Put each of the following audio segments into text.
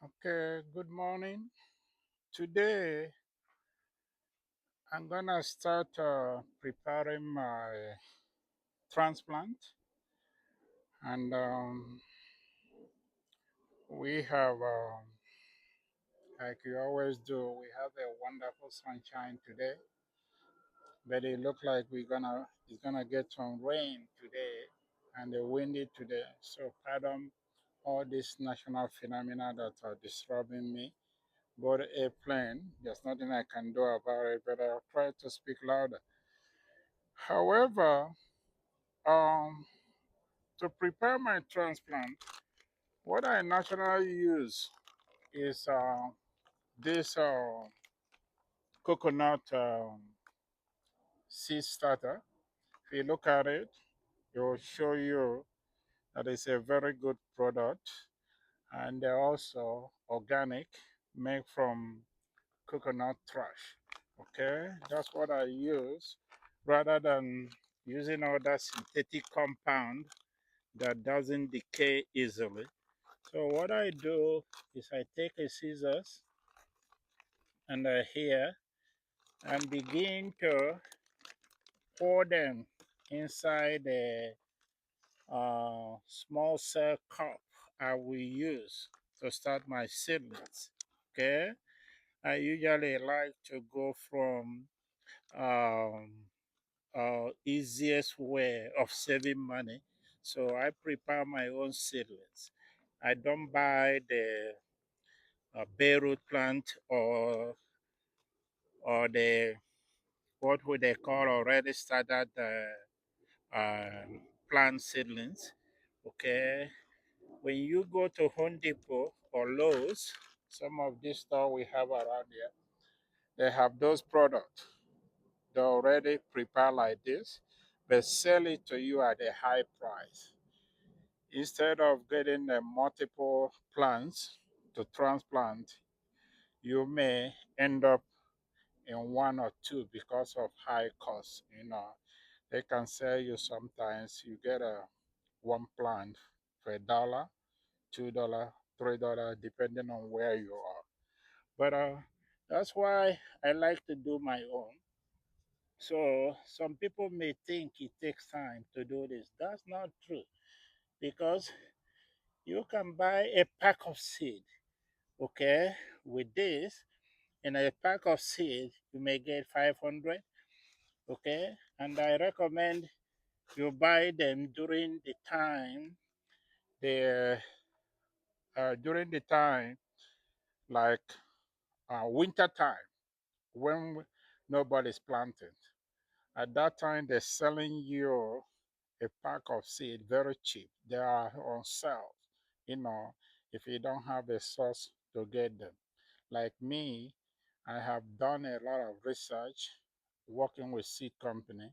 Okay, good morning. Today I'm gonna start preparing my transplant, and we have, like we always do, we have a wonderful sunshine today, but it looks like it's gonna get some rain today, and windy today. So pardon all these national phenomena that are disturbing me. Board airplane, there's nothing I can do about it, but I'll try to speak louder. However, um, to prepare my transplant, what I naturally use is this coconut seed starter. If you look at it, it will show you that it's a very good product, and they're also organic, made from coconut trash. Okay, that's what I use rather than using all that synthetic compound that doesn't decay easily. So what I do is I take a scissors and here and begin to pour them inside the small cell cup I will use to start my seedlings. Okay, I usually like to go from um, easiest way of saving money. So I prepare my own seedlings. I don't buy the Beirut plant or the what would they call already started plant seedlings. Okay, when you go to Home Depot or Lowe's, some of these stores we have around here, they have those products. They already prepare like this, but sell it to you at a high price. Instead of getting multiple plants to transplant, you may end up in one or two because of high cost. They can sell you sometimes you get a one plant for $1, $2, $3, depending on where you are. But that's why I like to do my own. So some people may think it takes time to do this. That's not true because you can buy a pack of seed, okay, with this. In a pack of seed, you may get 500, okay, and I recommend you buy them the during the time like winter time when nobody's planting. At that time, they're selling you a pack of seed very cheap. They are on sale. You know, if you don't have a source to get them. Like me, I have done a lot of research working with seed company.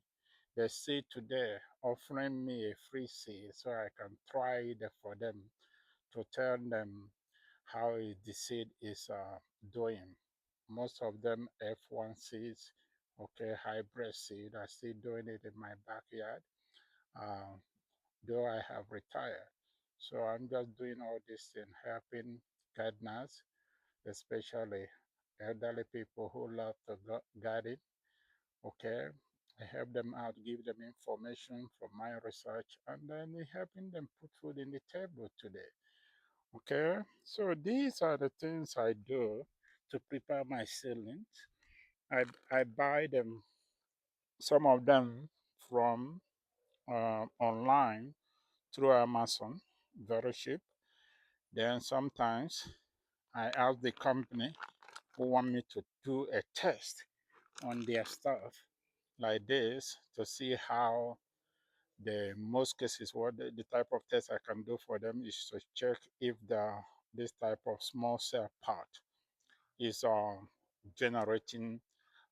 They say today offering me a free seed so I can try it for them to tell them how the seed is doing. Most of them F1 seeds, okay, hybrid seed. I still doing it in my backyard, uh, though I have retired. So I'm just doing all this thing, helping gardeners, especially elderly people who love to garden. Okay, I help them out, give them information from my research, and then helping them put food in the table today. Okay, so these are the things I do to prepare my seedlings. I buy them, some of them from online through Amazon, very cheap. Then sometimes I ask the company who want me to do a test on their stuff like this to see how the most cases what the type of test I can do for them is to check if this type of small cell part is generating,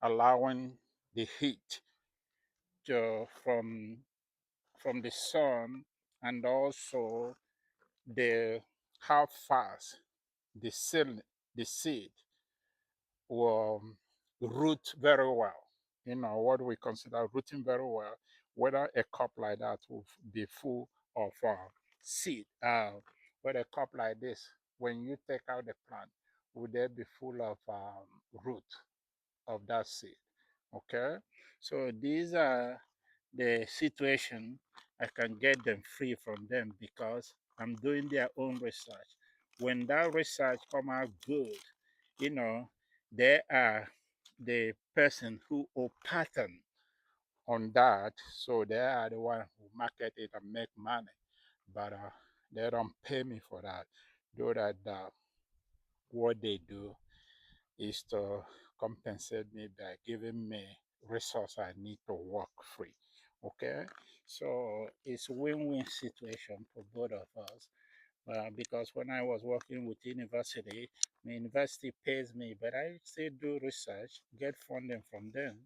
allowing the heat from the sun, and also the how fast the seed will root very well. What we consider rooting very well, whether a cup like that will be full of seed, whether a cup like this when you take out the plant, would they be full of root of that seed? Okay, so these are the situation I can get them free from them because I'm doing their own research. When that research come out good, you know, they are the person who will pattern on that, so they are the one who market it and make money, but they don't pay me for that. Do that what they do is to compensate me by giving me resource I need to work free. Okay, so it's win-win situation for both of us. Because when I was working with university, the university pays me, but I still do research, get funding from them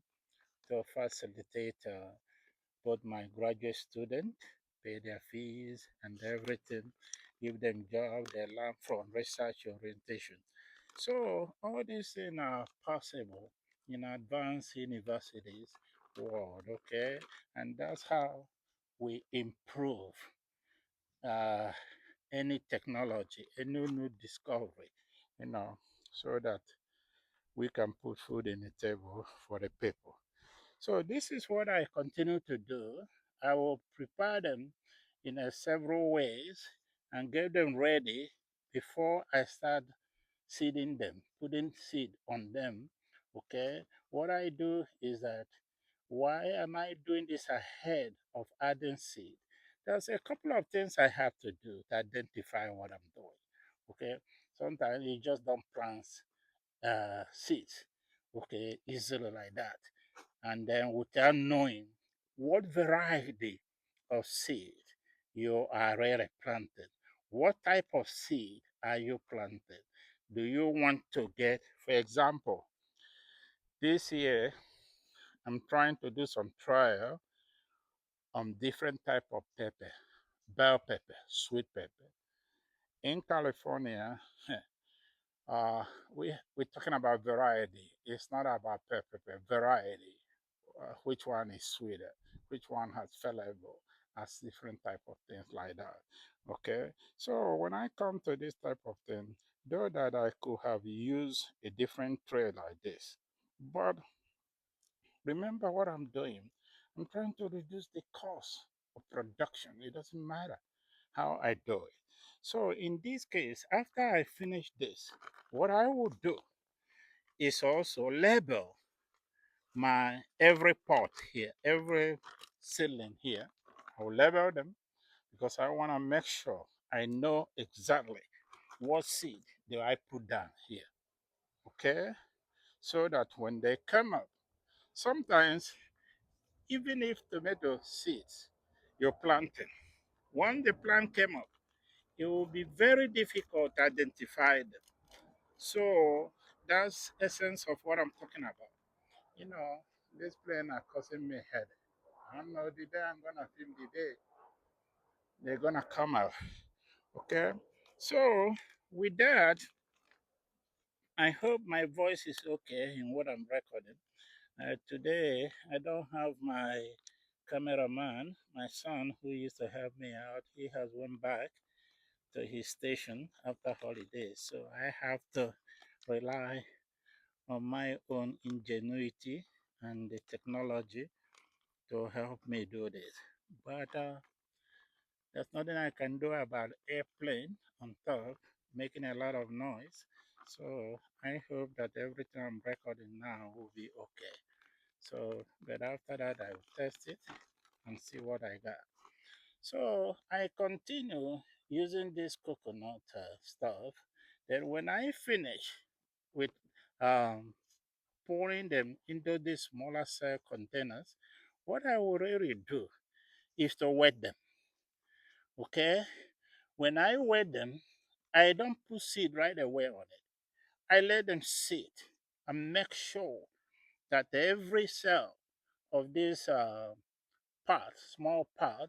to facilitate both my graduate student, pay their fees and everything, give them job, they learn from research orientation. So all these things are possible in advanced universities world, okay? And that's how we improve uh, any technology, any new discovery, you know, so that we can put food in the table for the people. So this is what I continue to do. I will prepare them in several ways and get them ready before I start seeding them, putting seed on them. Okay. What I do is that why am I doing this ahead of adding seed? There's a couple of things I have to do to identify what I'm doing. Okay. Sometimes you just don't plant seeds. Okay, easily like that, and then without knowing what variety of seed you are really planting. What type of seed are you planting? Do you want to get, for example, this year I'm trying to do some trial on different type of pepper, bell pepper, sweet pepper. In California, uh, we're talking about variety. It's not about pepper, variety. Which one is sweeter, which one has flavor, as different type of things like that. Okay, so when I come to this type of thing, though that I could have used a different tray like this, but remember what I'm doing. I'm trying to reduce the cost of production. It doesn't matter how I do it. So in this case, after I finish this, what I will do is also label my every pot here, every seedling here. I will label them because I want to make sure I know exactly what seed do I put down here. Okay? So that when they come up, sometimes even if tomato seeds you're planting, when the plant came up, it will be very difficult to identify them. So that's essence of what I'm talking about. You know, this plane are causing me headache. I don't know the day I'm gonna film the day they're gonna come out. Okay. So with that, I hope my voice is okay in what I'm recording. Today I don't have my cameraman, my son who used to help me out. He has went back to his station after holidays. So I have to rely on my own ingenuity and the technology to help me do this. But there's nothing I can do about airplane on top making a lot of noise. So I hope that everything I'm recording now will be okay. So, but after that, I will test it and see what I got. So I continue using this coconut stuff. Then when I finish with um, pouring them into these smaller cell containers, what I will really do is to wet them. Okay, when I wet them, I don't put seed right away on it. I let them sit and make sure that every cell of this part, small part,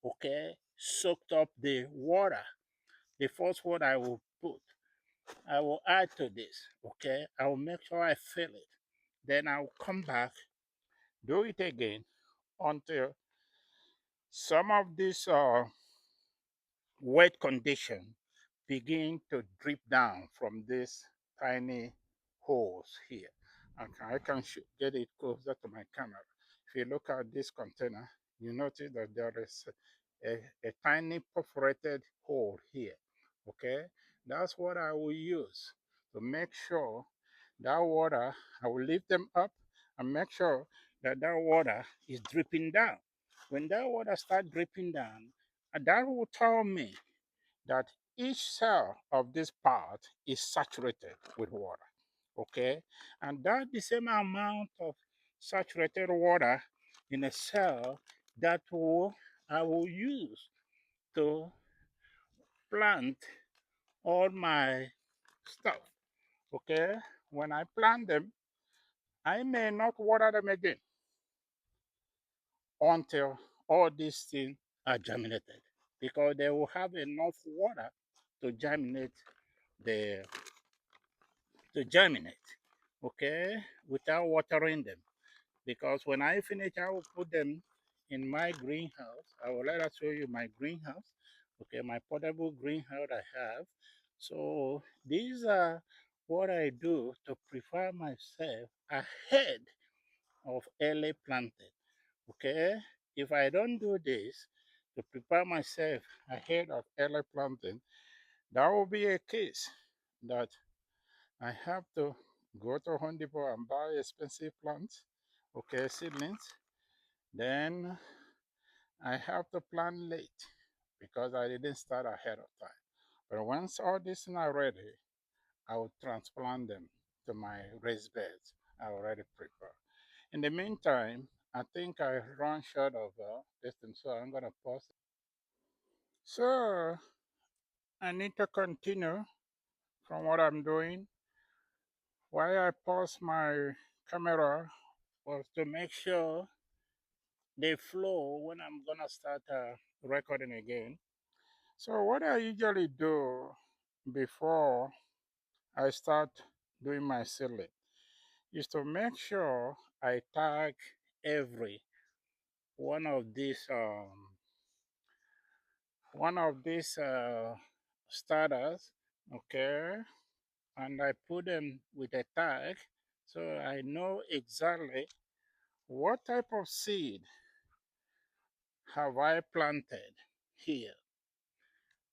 okay, soaked up the water. The first word I will put, I will add to this, okay. I will make sure I fill it. Then I will come back, do it again until some of this wet condition begin to drip down from these tiny holes here. I can get it closer to my camera. If you look at this container, you notice that there is a tiny perforated hole here. Okay, that's what I will use to make sure that water, I will lift them up and make sure that that water is dripping down. When that water starts dripping down, that will tell me that each cell of this part is saturated with water. Okay, and that's the same amount of saturated water in a cell that I will use to plant all my stuff. Okay, when I plant them, I may not water them again until all these things are germinated because they will have enough water to germinate the germinate, okay, without watering them. Because when I finish, I will put them in my greenhouse. I will let us show you my greenhouse, okay, my portable greenhouse I have. So these are what I do to prepare myself ahead of early planting. Okay, if I don't do this to prepare myself ahead of early planting, that will be a case that I have to go to Home Depot and buy expensive plants, okay, seedlings. Then I have to plant late because I didn't start ahead of time. But once all these things are ready, I will transplant them to my raised beds I already prepared. In the meantime, I think I run short of distance, so I'm gonna pause. So I need to continue from what I'm doing. Why I pause my camera was to make sure they flow when I'm gonna start recording again. So what I usually do before I start doing my sealing is to make sure I tag every one of these starters, okay, and I put them with a tag so I know exactly what type of seed have I planted here.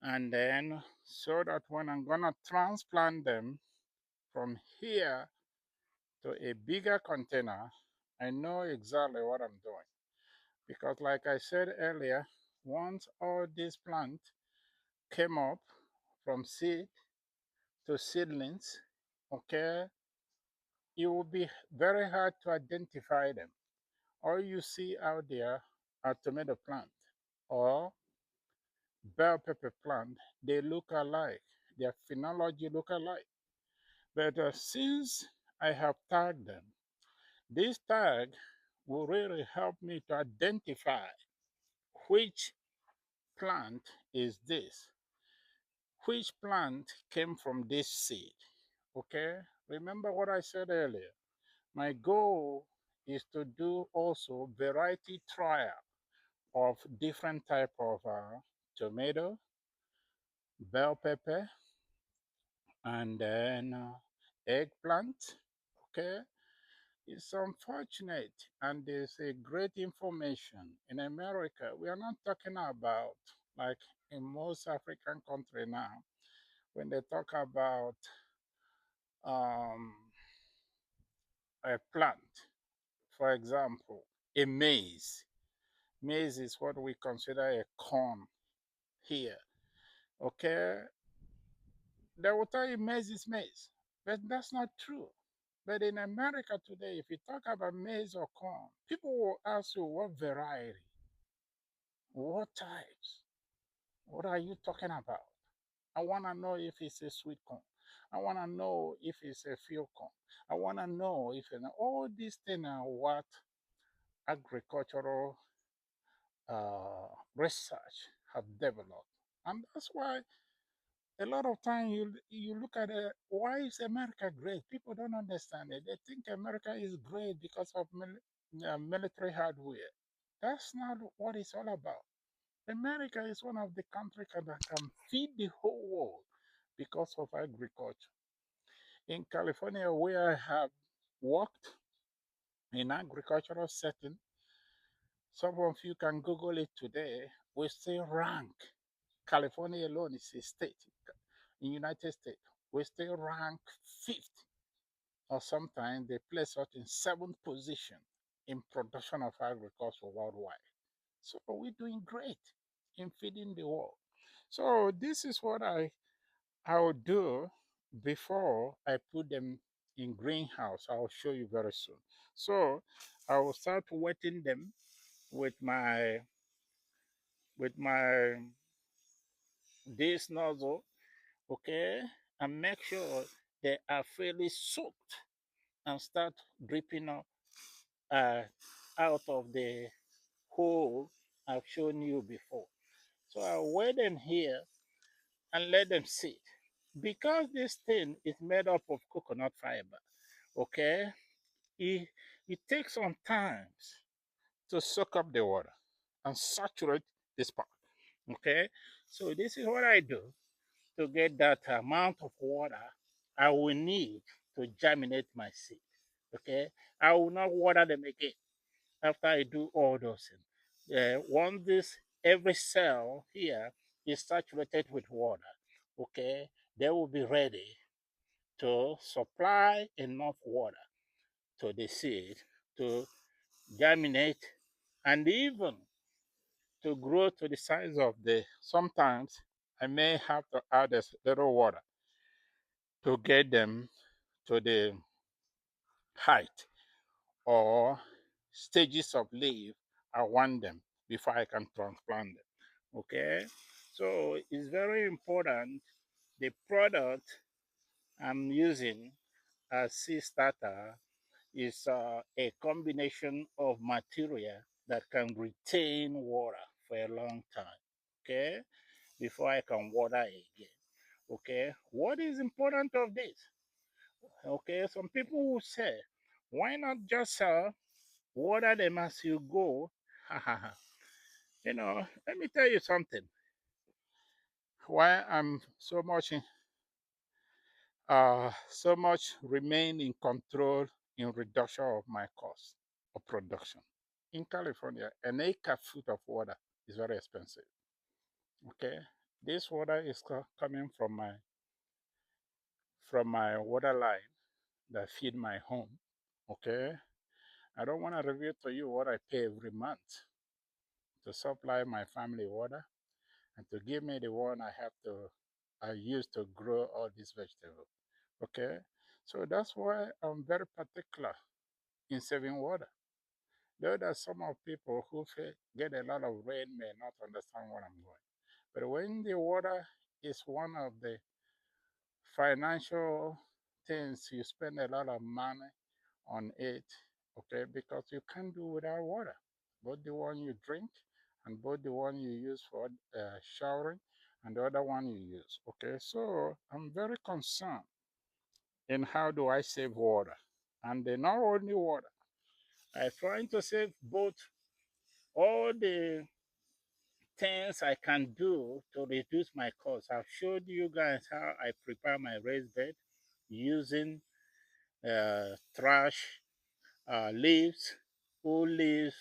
And then so that when I'm gonna transplant them from here to a bigger container, I know exactly what I'm doing. Because like I said earlier, once all these plants came up from seed to seedlings, okay, it will be very hard to identify them. All you see out there are tomato plant or bell pepper plant. They look alike. Their phenology look alike. But since I have tagged them, this tag will really help me to identify which plant is this, which plant came from this seed. Okay, remember what I said earlier. My goal is to do also variety trial of different type of tomato, bell pepper, and then eggplant. Okay, it's unfortunate, and there's a great information in America. We are not talking about like in most African country now when they talk about um, a plant, for example, a maize. Maize is what we consider a corn here. Okay, they will tell you maize is maize, but that's not true. But in America today, if you talk about maize or corn, people will ask you what variety, what types, what are you talking about? I want to know if it's a sweet corn. I want to know if it's a field corn. I want to know if all these things are what agricultural research have developed. And that's why a lot of time you look at why is America great? People don't understand it. They think America is great because of military hardware. That's not what it's all about. America is one of the countries that can feed the whole world. because of agriculture. In California, where I have worked in agricultural setting, some of you can Google it today, we still rank. California alone is a state in United States. We still rank fifth, or sometimes they place us in seventh position in production of agriculture worldwide. So we're doing great in feeding the world. So this is what I will do before I put them in greenhouse. I'll show you very soon. So I will start wetting them with my this nozzle, okay, and make sure they are fairly soaked and start dripping uh, out of the hole I've shown you before. So I'll wet them here and let them sit. Because this thing is made up of coconut fiber, okay, it, it takes some time to soak up the water and saturate this part, okay. So this is what I do to get that amount of water I will need to germinate my seed, okay. I will not water them again after I do all those things. Once this every cell here is saturated with water, okay, they will be ready to supply enough water to the seed to germinate and even to grow to the size of the. Sometimes I may have to add a little water to get them to the height or stages of leaf I want them before I can transplant them. Okay, so it's very important. The product I'm using as seed starter is a combination of material that can retain water for a long time. Okay, before I can water again. Okay, what is important of this? Okay, some people will say, why not just water them as you go? Let me tell you something. Why I'm so much remain in control in reduction of my cost of production. In California, an acre foot of water is very expensive. Okay, this water is coming from my water line that feed my home. Okay, I don't want to reveal to you what I pay every month to supply my family water and to give me the one I use to grow all these vegetables. Okay, so that's why I'm very particular in saving water. Though that some of people who get a lot of rain may not understand what I'm going. But when the water is one of the financial things you spend a lot of money on it, okay, because you can't do without water, both the one you drink and both the one you use for showering and the other one you use. Okay, so I'm very concerned in how do I save water, and not only water. I'm trying to save both all the things I can do to reduce my costs. I've showed you guys how I prepare my raised bed using trash, leaves, old leaves,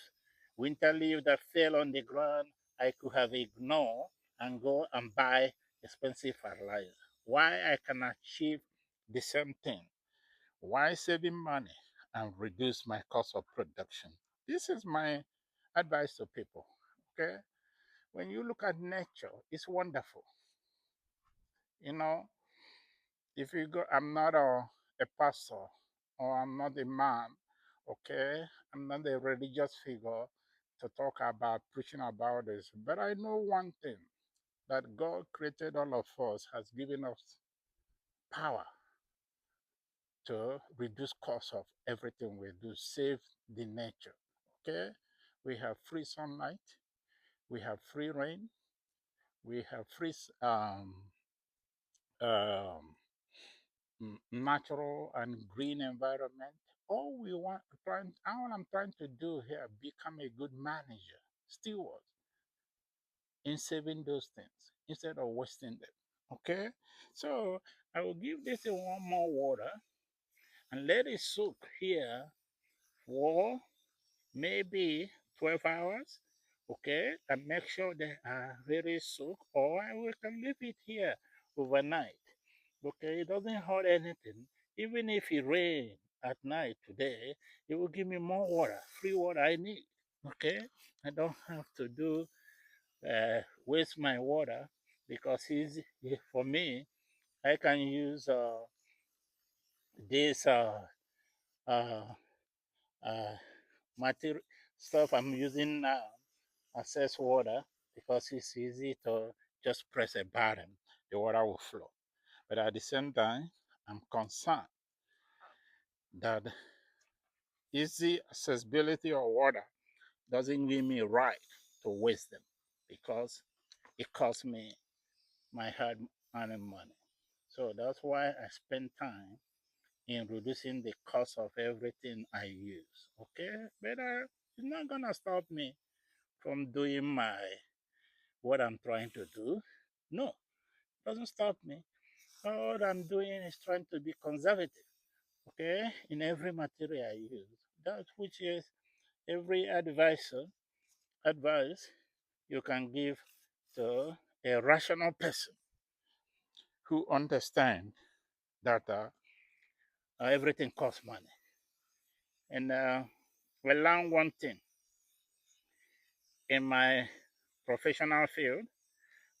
winter leaves that fell on the ground. I could have ignored and go and buy expensive fertilizer. Why I can achieve the same thing? Why saving money and reduce my cost of production? This is my advice to people. Okay, when you look at nature, it's wonderful. You know, if you go, I'm not a pastor or I'm not a man, okay? I'm not a religious figure to talk about preaching about this. But I know one thing that God created all of us, has given us power to reduce cost of everything we do, save the nature. Okay? We have free sunlight, we have free rain, we have free um, natural and green environment. All I'm trying to do here, become a good manager, steward, in saving those things instead of wasting them. Okay, so I will give this a one more water and let it soak here for maybe 12 hours. Okay, and make sure they are very soaked, or we can leave it here overnight. Okay, it doesn't hurt anything. Even if it rain at night today, it will give me more water, free water I need. Okay, I don't have to do waste my water because it's, for me, I can use this uh, uh, material stuff I'm using now, access water, because it's easy to just press a button, the water will flow. But at the same time, I'm concerned that easy accessibility of water doesn't give me right to waste them because it costs me my hard earned money. So that's why I spend time in reducing the cost of everything I use. Okay, but it's not gonna stop me from doing my what I'm trying to do. No, it doesn't stop me. All I'm doing is trying to be conservative. Okay, in every material I use. That which is every advice you can give to a rational person who understands that everything costs money. And we learn one thing in my professional field,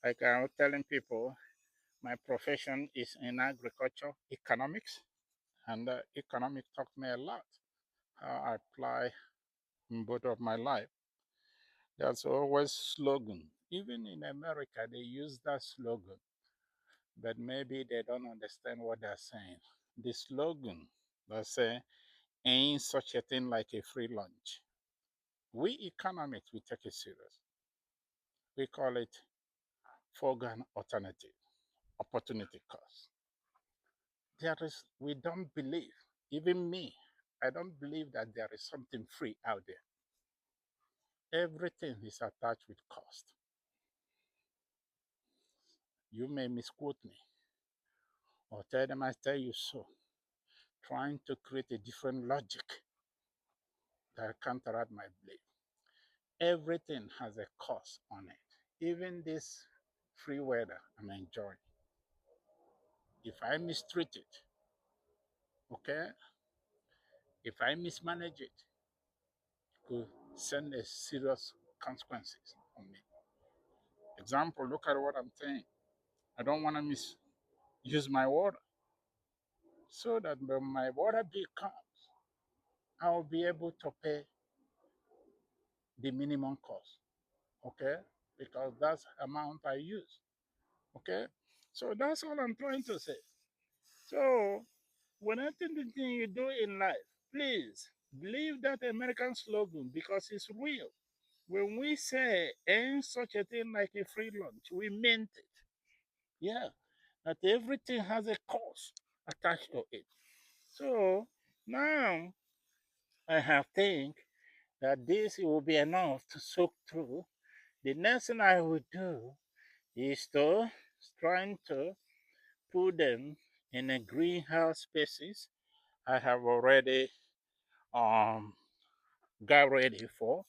like I was telling people, my profession is in agriculture economics, and economics taught me a lot how I apply in both of my life. There's always slogan. Even in America, they use that slogan, but maybe they don't understand what they're saying. The slogan that say, "Ain't such a thing like a free lunch." We economics, we take it serious. We call it foregone alternative, opportunity cost. We don't believe, even me, I don't believe that there is something free out there. Everything is attached with cost. You may misquote me or tell them I tell you so, trying to create a different logic that counteract my belief. Everything has a cost on it. Even this free weather I'm enjoying. If I mistreat it, okay, if I mismanage it, could send a serious consequences on me. Example, look at what I'm saying. I don't want to misuse my water so that when my water bill comes, I'll be able to pay the minimum cost, okay? Because that's the amount I use, okay? So that's all I'm trying to say. So when anything you do in life, please believe that American slogan because it's real. When we say ain't such a thing like a free lunch, we meant it. Yeah, that everything has a cost attached to it. So now I have think that this will be enough to soak through. The next thing I will do is to trying to put them in a greenhouse spaces I have already um got ready for,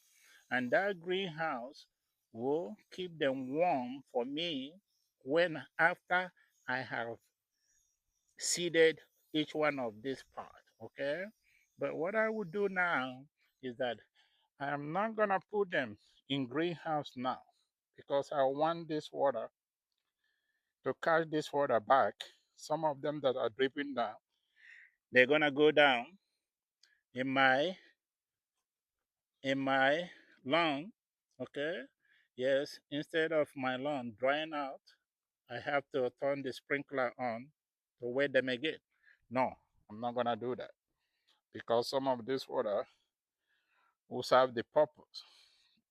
and that greenhouse will keep them warm for me when after I have seeded each one of these parts. Okay, but what I will do now is that I am not gonna put them in greenhouse now because I want this water to catch this water back. Some of them that are dripping down, they're gonna go down in my lawn. Okay, yes, instead of my lawn drying out, I have to turn the sprinkler on to wet them again. No, I'm not gonna do that because some of this water will serve the purpose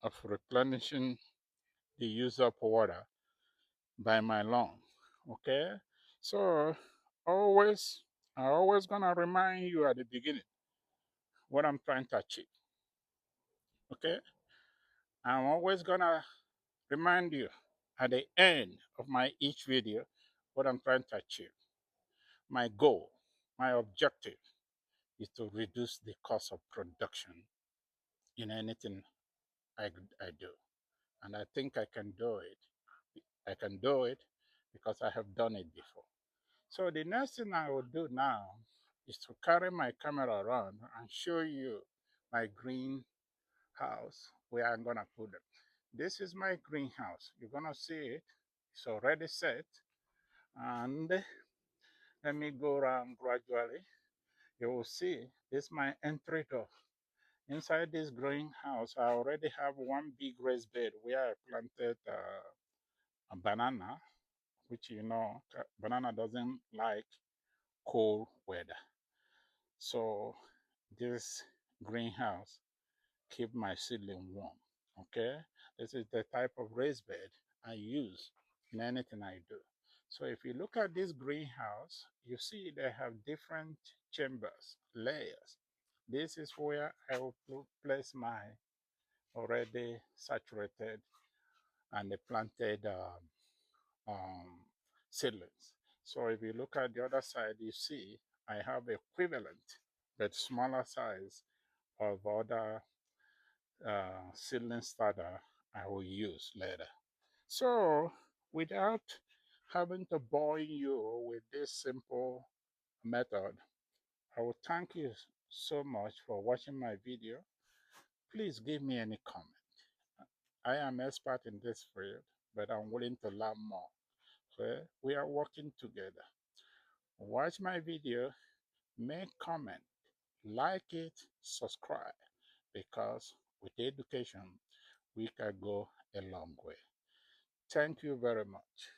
of replenishing the use of water by my lawn. Okay? So always I always gonna remind you at the beginning what I'm trying to achieve. Okay? I'm always gonna remind you at the end of my each video what I'm trying to achieve. My goal, my objective is to reduce the cost of production in anything I do. And I think I can do it. I can do it because I have done it before. So the next thing I will do now is to carry my camera around and show you my greenhouse where I'm gonna put them. This is my greenhouse. You're gonna see it. It's already set. And let me go around gradually. You will see this is my entry door. Inside this greenhouse, I already have one big raised bed where I planted a banana, which banana doesn't like cold weather. So this greenhouse keep my seedling warm. Okay, this is the type of raised bed I use in anything I do. So if you look at this greenhouse, you see they have different chambers, layers. This is where I will place my already saturated and planted seedlings. So if you look at the other side, you see I have equivalent but smaller size of other seedling starter I will use later. So without having to bore you with this simple method, I will thank you so much for watching my video. Please give me any comment. I am expert in this field, but I'm willing to learn more. So we are working together. Watch my video, make comment, like it, subscribe, because with education, we can go a long way. Thank you very much.